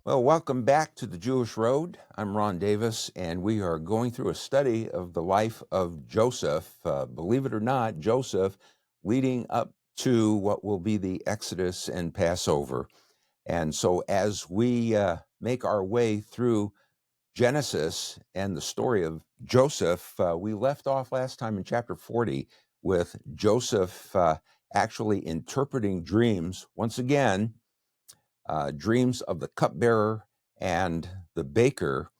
Well, welcome back to the Jewish Road. I'm Ron Davis, and we are going through a study of the life of Joseph. Believe it or not, Joseph leading up to what will be the Exodus and Passover. And so, as we make our way through Genesis and the story of Joseph, we left off last time in chapter 40 with Joseph actually interpreting dreams once again, dreams of the cupbearer and the baker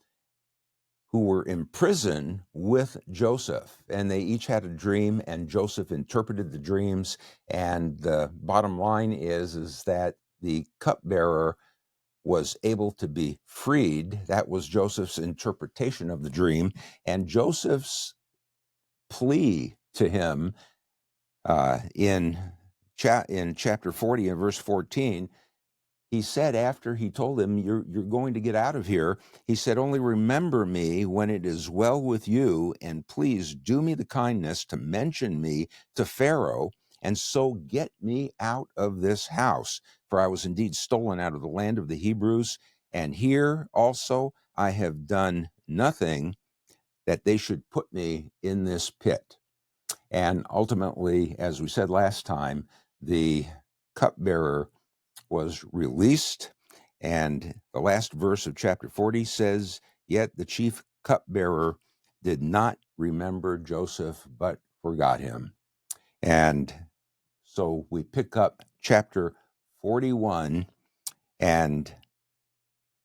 who were in prison with Joseph. And they each had a dream, and Joseph interpreted the dreams. And the bottom line is that the cupbearer was able to be freed. That was Joseph's interpretation of the dream. And Joseph's plea to him in chapter 40 and verse 14, he said, after he told him, you're going to get out of here, he said, only remember me when it is well with you, and please do me the kindness to mention me to Pharaoh, and so get me out of this house. For I was indeed stolen out of the land of the Hebrews, and here also I have done nothing that they should put me in this pit. And ultimately, as we said last time, the cupbearer was released. And the last verse of chapter 40 says, yet the chief cupbearer did not remember Joseph, but forgot him. And so we pick up chapter 41, and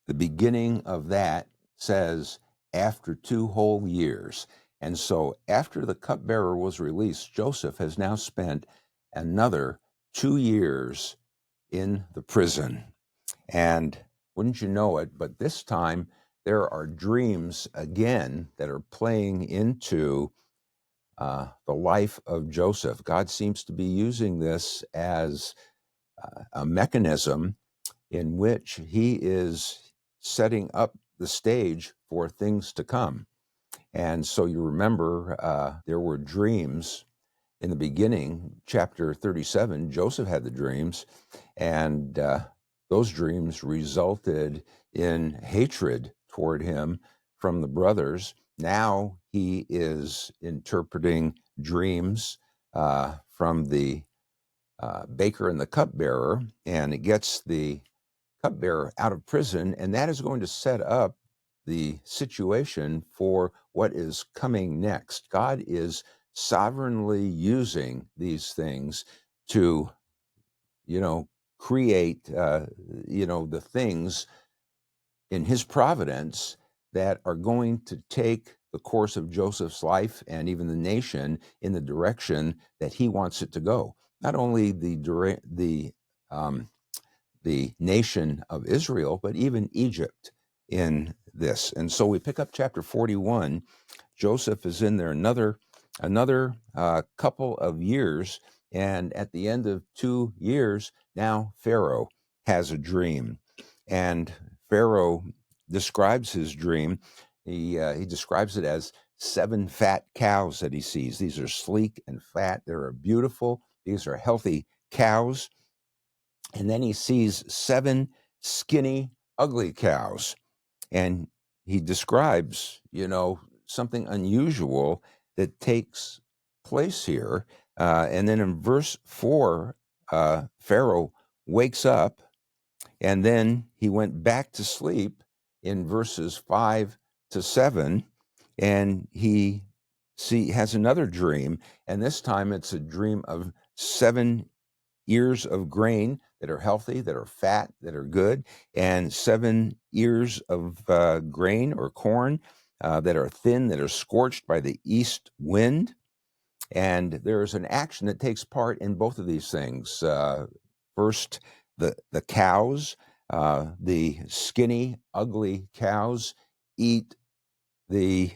the beginning of that says, after 2 whole years. And so after the cupbearer was released, Joseph has now spent another 2 years in the prison. And wouldn't you know it, but this time there are dreams again that are playing into the life of Joseph. God seems to be using this as a mechanism in which he is setting up the stage for things to come. And so you remember there were dreams in the beginning, chapter 37, Joseph had the dreams, and those dreams resulted in hatred toward him from the brothers. Now he is interpreting dreams from the baker and the cupbearer, and it gets the cupbearer out of prison, and that is going to set up the situation for what is coming next. God is sovereignly using these things to, create, the things in his providence that are going to take the course of Joseph's life and even the nation in the direction that he wants it to go. Not only the nation of Israel, but even Egypt in this. And so we pick up chapter 41. Joseph is in there another couple of years, and at the end of 2 years, now Pharaoh has a dream, and Pharaoh describes his dream. He describes it as 7 fat cows that he sees. These are sleek and fat. They're beautiful. These are healthy cows. And then he sees 7 skinny, ugly cows. And he describes, something unusual that takes place here. And then in verse 4, Pharaoh wakes up, and then he went back to sleep in verses 5 to 7, and he has another dream, and this time it's a dream of 7 ears of grain that are healthy, that are fat, that are good, and 7 ears of grain or corn that are thin, that are scorched by the east wind. And there's an action that takes part in both of these things. First, the cows, the skinny, ugly cows eat the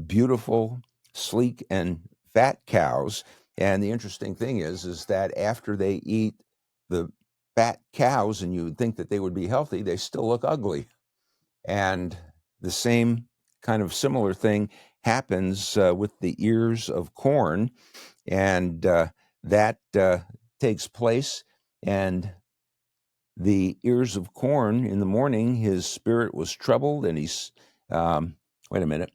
beautiful, sleek, and fat cows. And the interesting thing is that after they eat the fat cows, and you would think that they would be healthy, they still look ugly. And the same kind of similar thing happens with the ears of corn, and that takes place. And the ears of corn in the morning, his spirit was troubled, and wait a minute.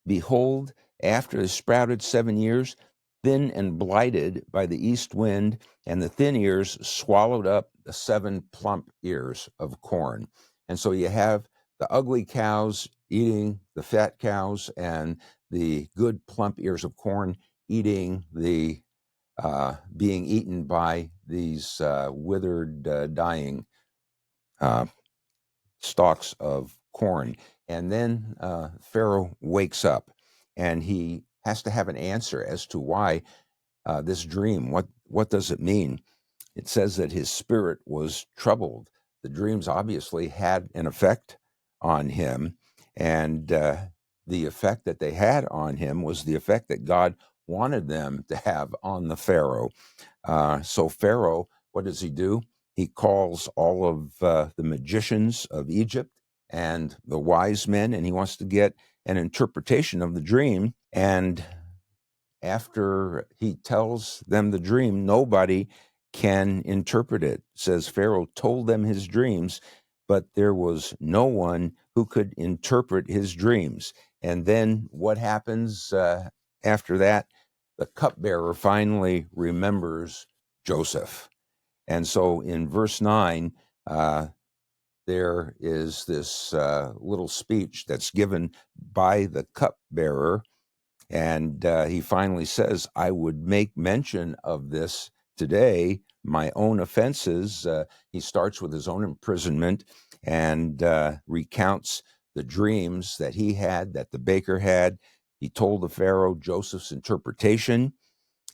Behold, after it sprouted 7 years, thin and blighted by the east wind, and the thin ears swallowed up the 7 plump ears of corn. And so you have the ugly cows eating the fat cows, and the good plump ears of corn eating being eaten by these withered, dying stalks of corn. And then Pharaoh wakes up, and he has to have an answer as to why this dream. What does it mean? It says that his spirit was troubled. The dreams obviously had an effect on him, and the effect that they had on him was the effect that God wanted them to have on the Pharaoh. So Pharaoh, what does he do? He calls all of the magicians of Egypt and the wise men, and he wants to get an interpretation of the dream. And after he tells them the dream, nobody can interpret it. It says Pharaoh told them his dreams, but there was no one who could interpret his dreams. And then what happens after that? The cupbearer finally remembers Joseph. And so in verse 9, there is this little speech that's given by the cupbearer. And he finally says, I would make mention of this today, my own offenses. He starts with his own imprisonment and recounts the dreams that he had, that the baker had. He told the Pharaoh Joseph's interpretation,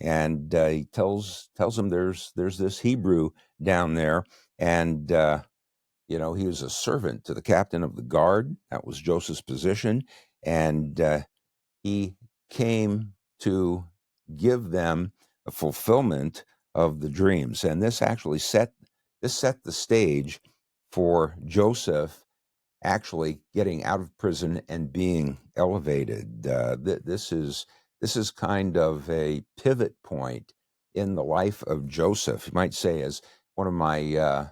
and he tells him there's this Hebrew down there, and he was a servant to the captain of the guard. That was Joseph's position, and he came to give them a fulfillment of the dreams. And this actually set the stage for Joseph actually getting out of prison and being elevated. This is kind of a pivot point in the life of Joseph. You might say, as one of my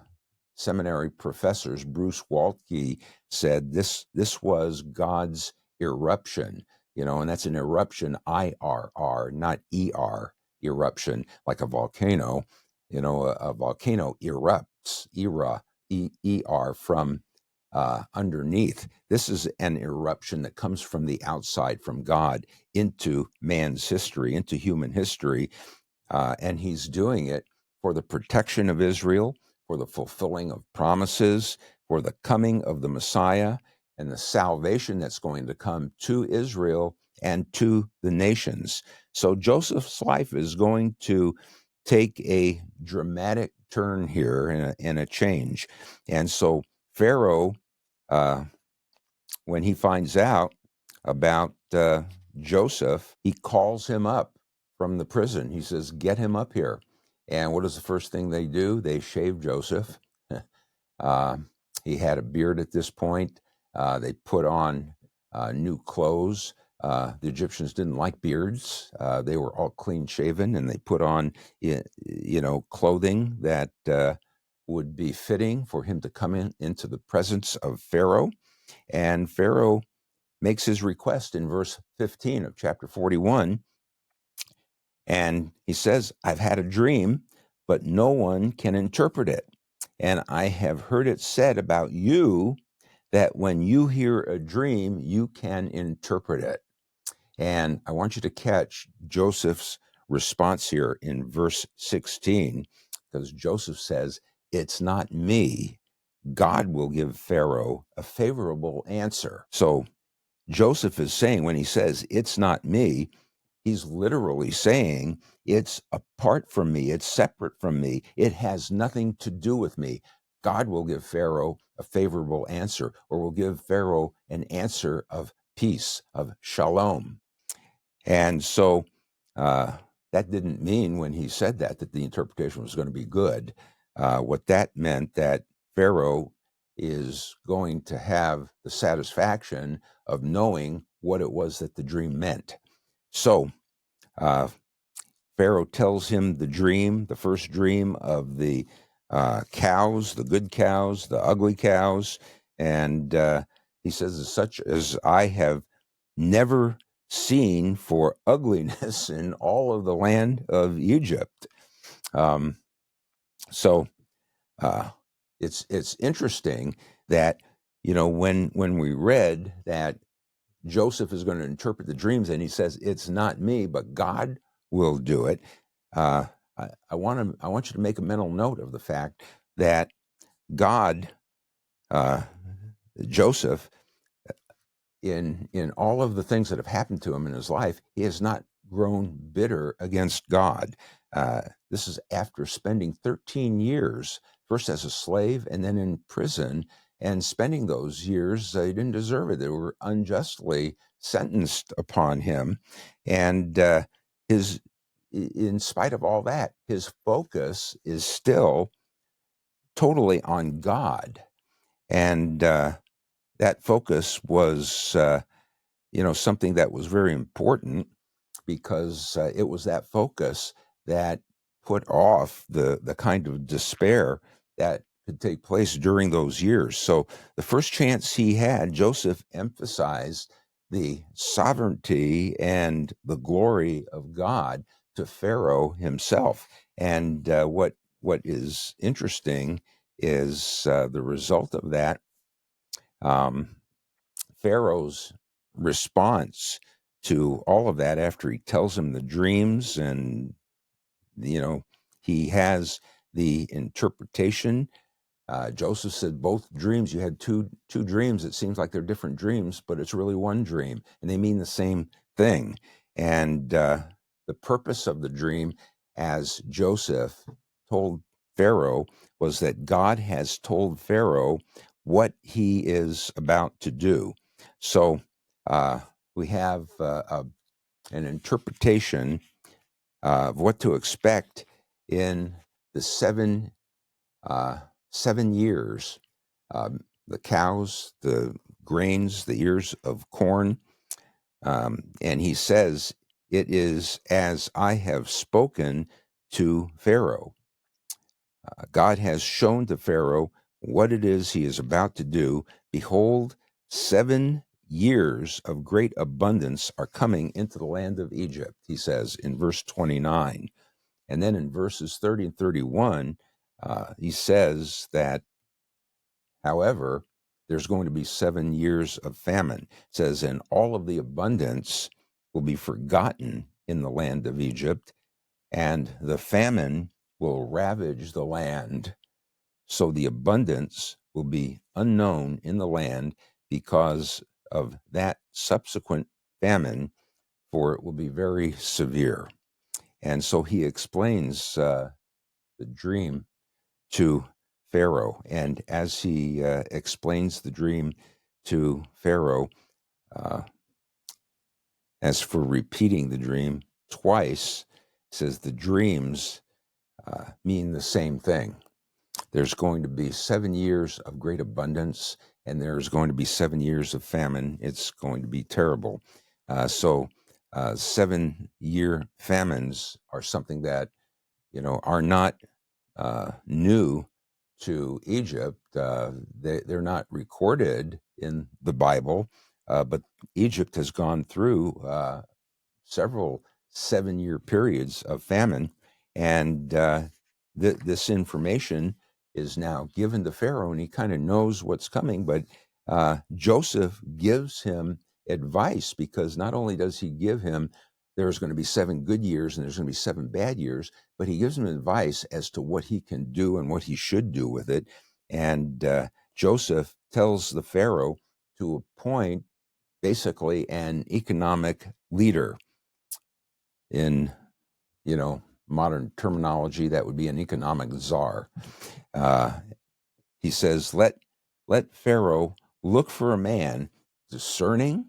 seminary professors, Bruce Waltke, said, this was God's eruption, and that's an eruption, IRR, not ER, eruption, like a volcano. A volcano erupts, ER, from underneath. This is an eruption that comes from the outside, from God, into man's history, into human history. And he's doing it for the protection of Israel, for the fulfilling of promises, for the coming of the Messiah, and the salvation that's going to come to Israel and to the nations. So Joseph's life is going to take a dramatic turn here and a change. And so Pharaoh, when he finds out about Joseph, he calls him up from the prison. He says, get him up here. And what is the first thing they do? They shave Joseph. He had a beard at this point. They put on new clothes. The Egyptians didn't like beards. They were all clean shaven, and they put on, clothing that would be fitting for him to come into the presence of Pharaoh. And Pharaoh makes his request in verse 15 of chapter 41. And he says, I've had a dream, but no one can interpret it. And I have heard it said about you that when you hear a dream, you can interpret it. And I want you to catch Joseph's response here in verse 16, because Joseph says, it's not me. God will give Pharaoh a favorable answer. So Joseph is saying, when he says, it's not me, he's literally saying, it's apart from me, it's separate from me, it has nothing to do with me. God will give Pharaoh a favorable answer, or will give Pharaoh an answer of peace, of shalom. And so that didn't mean, when he said that the interpretation was going to be good. What that meant, that Pharaoh is going to have the satisfaction of knowing what it was that the dream meant. So Pharaoh tells him the dream, the first dream of the cows, the good cows, the ugly cows. And he says, such as I have never seen for ugliness in all of the land of Egypt. Um, so it's interesting that, when we read that Joseph is going to interpret the dreams, and he says, it's not me, but God will do it. I want you to make a mental note of the fact that God, Joseph, in all of the things that have happened to him in his life, he has not grown bitter against God. This is after spending 13 years, first as a slave and then in prison, and spending those years, he didn't deserve it. They were unjustly sentenced upon him. And in spite of all that, his focus is still totally on God. And that focus was, something that was very important, because it was that focus that put off the kind of despair that could take place during those years. So the first chance he had, Joseph emphasized the sovereignty and the glory of God to Pharaoh himself. And what is interesting is the result of that. Pharaoh's response to all of that, after he tells him the dreams, and he has the interpretation. Joseph said, both dreams, you had two dreams. It seems like they're different dreams, but it's really one dream, and they mean the same thing. And the purpose of the dream, as Joseph told Pharaoh, was that God has told Pharaoh what he is about to do. So we have an interpretation of what to expect in the 7 years. The cows, the grains, the ears of corn. And he says, it is as I have spoken to Pharaoh. God has shown to Pharaoh what it is he is about to do. Behold, 7 years of great abundance are coming into the land of Egypt, he says in verse 29. And then in verses 30 and 31, he says that, however, there's going to be 7 years of famine. It says, and all of the abundance will be forgotten in the land of Egypt, and the famine will ravage the land. So the abundance will be unknown in the land because of that subsequent famine, for it will be very severe. And so he explains the dream to Pharaoh. And as he explains the dream to Pharaoh, as for repeating the dream twice, says the dreams mean the same thing. There's going to be 7 years of great abundance, and there's going to be 7 years of famine. It's going to be terrible. So 7-year famines are something that, are not new to Egypt. They're not recorded in the Bible, but Egypt has gone through several 7-year periods of famine, and this information is now given to Pharaoh, and he kind of knows what's coming. But Joseph gives him advice, because not only does he give him there's going to be 7 good years and there's going to be 7 bad years, but he gives him advice as to what he can do and what he should do with it. And Joseph tells the Pharaoh to appoint basically an economic leader. In modern terminology, that would be an economic czar. He says, let Pharaoh look for a man discerning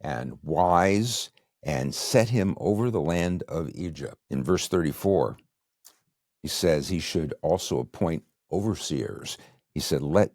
and wise, and set him over the land of Egypt. In verse 34, he says he should also appoint overseers. He said, let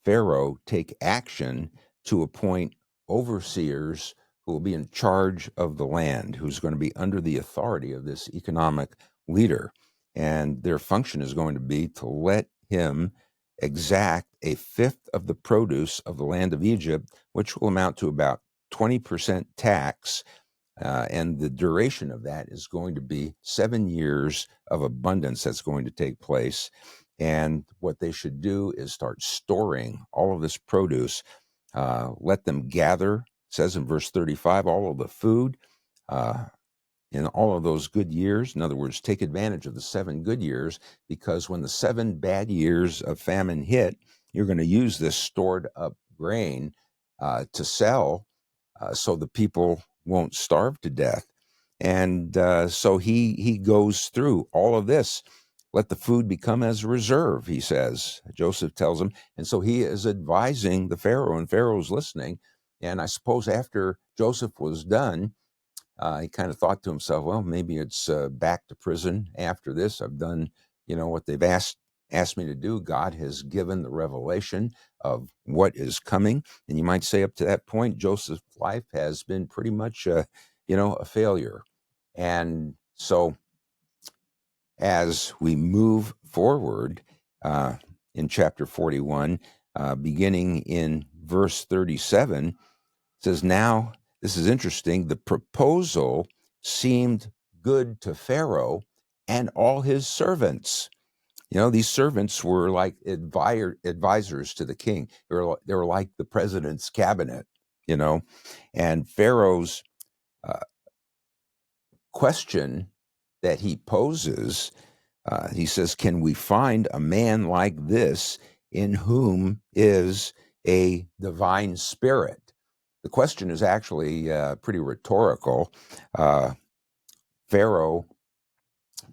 Pharaoh take action to appoint overseers who will be in charge of the land, who's going to be under the authority of this economic leader. and their function is going to be to let him exact a fifth of the produce of the land of Egypt, which will amount to about 20% tax. And the duration of that is going to be 7 years of abundance that's going to take place. And what they should do is start storing all of this produce, let them gather, says in verse 35, all of the food in all of those good years. In other words, take advantage of the 7 good years, because when the 7 bad years of famine hit, you're going to use this stored up grain to sell, so the people won't starve to death. And so he goes through all of this. Let the food become as a reserve, he says. Joseph tells him. And so he is advising the Pharaoh, and Pharaoh's listening. And I suppose after Joseph was done, he kind of thought to himself, well, maybe it's back to prison after this. I've done, what they've asked me to do. God has given the revelation of what is coming. And you might say up to that point, Joseph's life has been pretty much, a failure. And so as we move forward in chapter 41, beginning in verse 37, says, now, this is interesting, the proposal seemed good to Pharaoh and all his servants. These servants were like advisors to the king. They were like the president's cabinet, and Pharaoh's question that he poses, he says, can we find a man like this in whom is a divine spirit? The question is actually pretty rhetorical. Pharaoh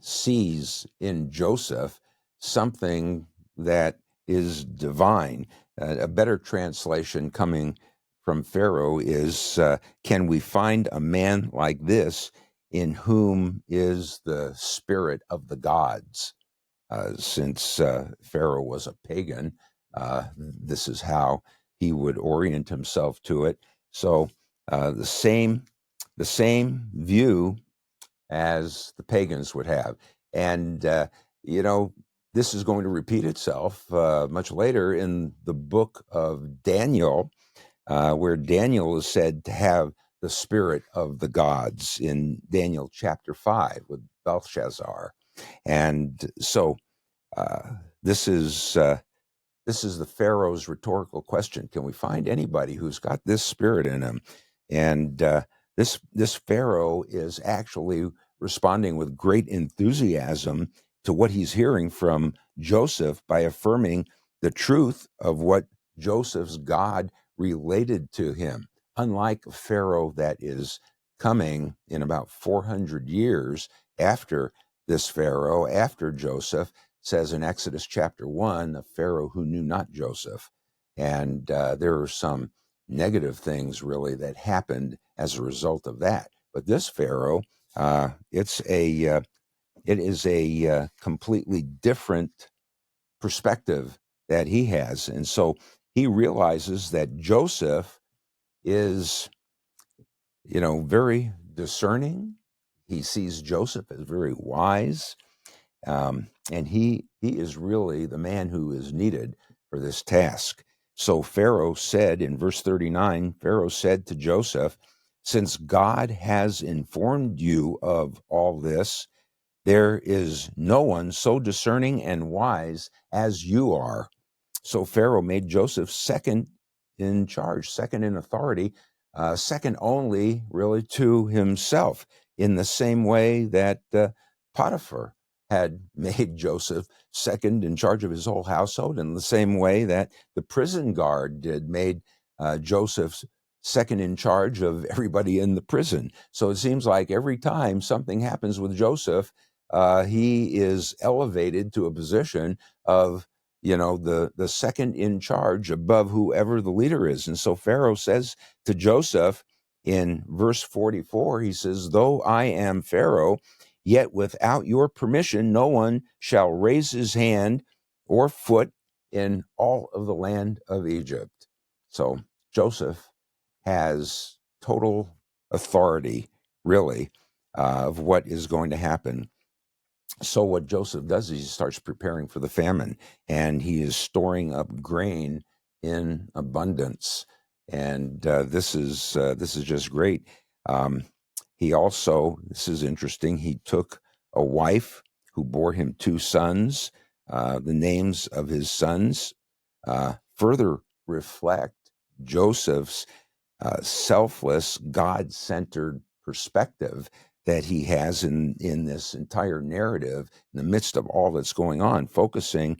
sees in Joseph something that is divine. A better translation coming from Pharaoh is, can we find a man like this in whom is the spirit of the gods? Since Pharaoh was a pagan, this is how he would orient himself to it. So the same view as the pagans would have. And, this is going to repeat itself much later in the book of Daniel, where Daniel is said to have the spirit of the gods in Daniel chapter 5 with Belshazzar. And so this is the Pharaoh's rhetorical question. Can we find anybody who's got this spirit in him? And this Pharaoh is actually responding with great enthusiasm to what he's hearing from Joseph by affirming the truth of what Joseph's God related to him. Unlike Pharaoh that is coming in about 400 years after this Pharaoh, after Joseph, says in Exodus chapter 1, the Pharaoh who knew not Joseph. And there are some negative things really that happened as a result of that. But this Pharaoh, it is a completely different perspective that he has. And so he realizes that Joseph is, very discerning. He sees Joseph as very wise. And he is really the man who is needed for this task. So Pharaoh said in verse 39, Pharaoh said to Joseph, since God has informed you of all this, there is no one so discerning and wise as you are. So Pharaoh made Joseph second in charge, second in authority, second only really to himself, in the same way that Potiphar had made Joseph second in charge of his whole household, in the same way that the prison guard did made Joseph second in charge of everybody in the prison. So it seems like every time something happens with Joseph, he is elevated to a position of the second in charge above whoever the leader is. And so Pharaoh says to Joseph in verse 44, he says, though I am Pharaoh, yet without your permission, no one shall raise his hand or foot in all of the land of Egypt. So Joseph has total authority, really, of what is going to happen. So what Joseph does is he starts preparing for the famine, and he is storing up grain in abundance. And this is just great. Um, he also, this is interesting. He took a wife who bore him two sons. The names of his sons further reflect Joseph's selfless, God-centered perspective that he has in this entire narrative in the midst of all that's going on, focusing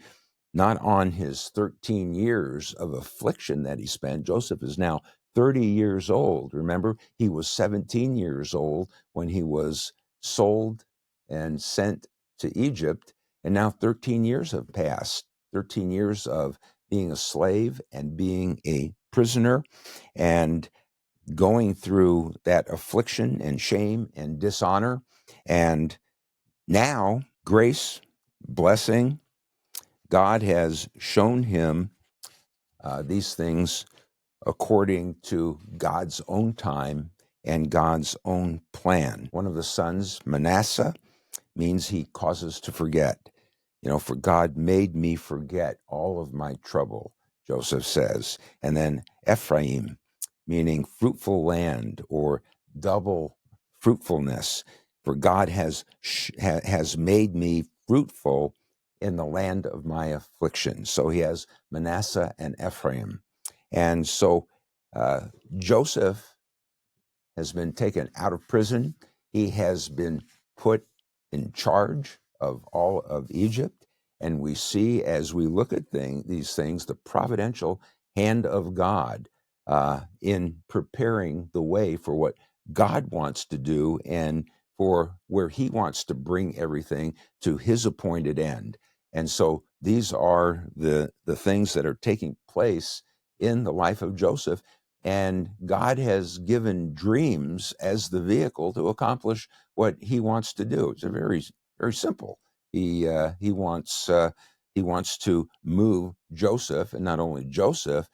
not on his 13 years of affliction that he spent. Joseph is now 30 years old. Remember, he was 17 years old when he was sold and sent to Egypt, and now 13 years have passed. 13 years of being a slave and being a prisoner and going through that affliction and shame and dishonor. And now, grace, blessing, God has shown him these things according to God's own time and God's own plan. One of the sons, Manasseh, means he causes to forget. For God made me forget all of my trouble, Joseph says. And then Ephraim, meaning fruitful land or double fruitfulness. For God has made me fruitful in the land of my affliction. So he has Manasseh and Ephraim. And so Joseph has been taken out of prison. He has been put in charge of all of Egypt. And we see as we look at these things, the providential hand of God in preparing the way for what God wants to do and for where he wants to bring everything to his appointed end. And so these are the things that are taking place in the life of Joseph. And God has given dreams as the vehicle to accomplish what he wants to do. It's a very, very simple. He wants to move Joseph, and not only Joseph,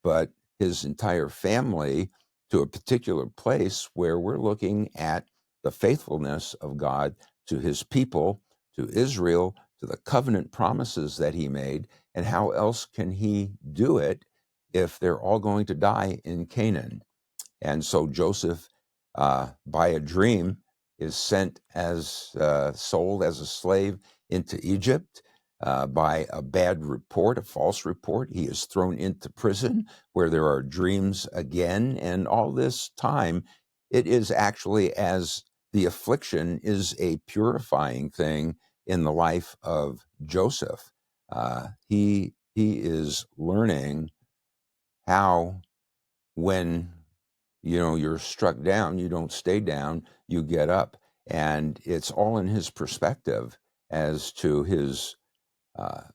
but his entire family to a particular place where we're looking at the faithfulness of God to his people, to Israel, to the covenant promises that he made, and how else can he do it if they're all going to die in Canaan? And so Joseph, by a dream, is sold as a slave into Egypt. By a bad report, a false report, he is thrown into prison where there are dreams again. And all this time, it is actually as the affliction is a purifying thing in the life of Joseph. He is learning how, when you're struck down, you don't stay down, you get up. And it's all in his perspective as to his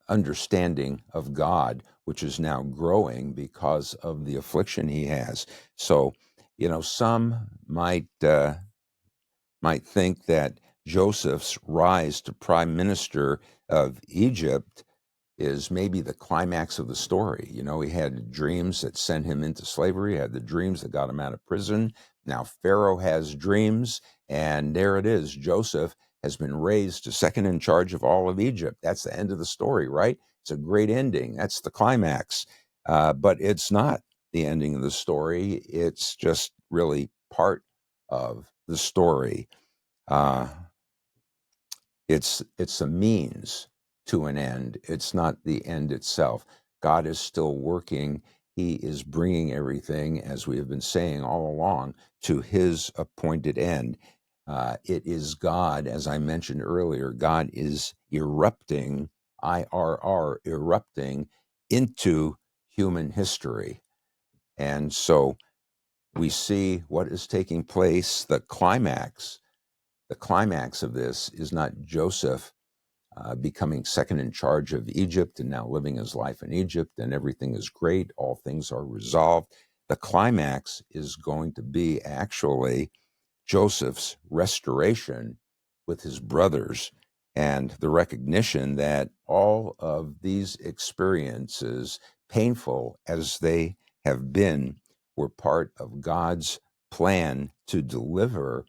understanding of God, which is now growing because of the affliction he has. So, some might think that Joseph's rise to prime minister of Egypt is maybe the climax of the story. He had dreams that sent him into slavery, had the dreams that got him out of prison. Now Pharaoh has dreams, and there it is. Joseph has been raised to second in charge of all of Egypt. That's the end of the story, right? It's a great ending. That's the climax. But it's not the ending of the story. It's just really part of the story. It's a means to an end. It's not the end itself. God is still working. He is bringing everything, as we have been saying all along, to his appointed end. It is God, as I mentioned earlier, God is erupting, erupting into human history. And so we see what is taking place. The climax of this is not Joseph becoming second in charge of Egypt and now living his life in Egypt, and everything is great, all things are resolved. The climax is going to be actually Joseph's restoration with his brothers and the recognition that all of these experiences, painful as they have been, were part of God's plan to deliver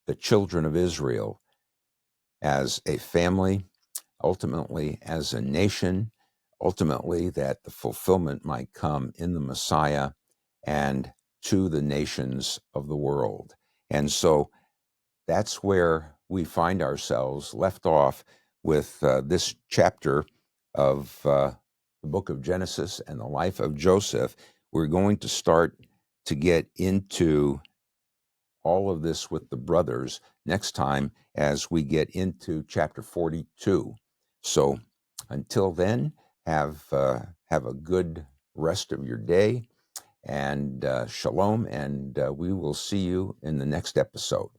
the children of Israel. as a family, ultimately as a nation, ultimately that the fulfillment might come in the Messiah and to the nations of the world. And so that's where we find ourselves left off with this chapter of the book of Genesis and the life of Joseph. We're going to start to get into all of this with the brothers next time as we get into chapter 42. So until then, have a good rest of your day, and shalom, and we will see you in the next episode.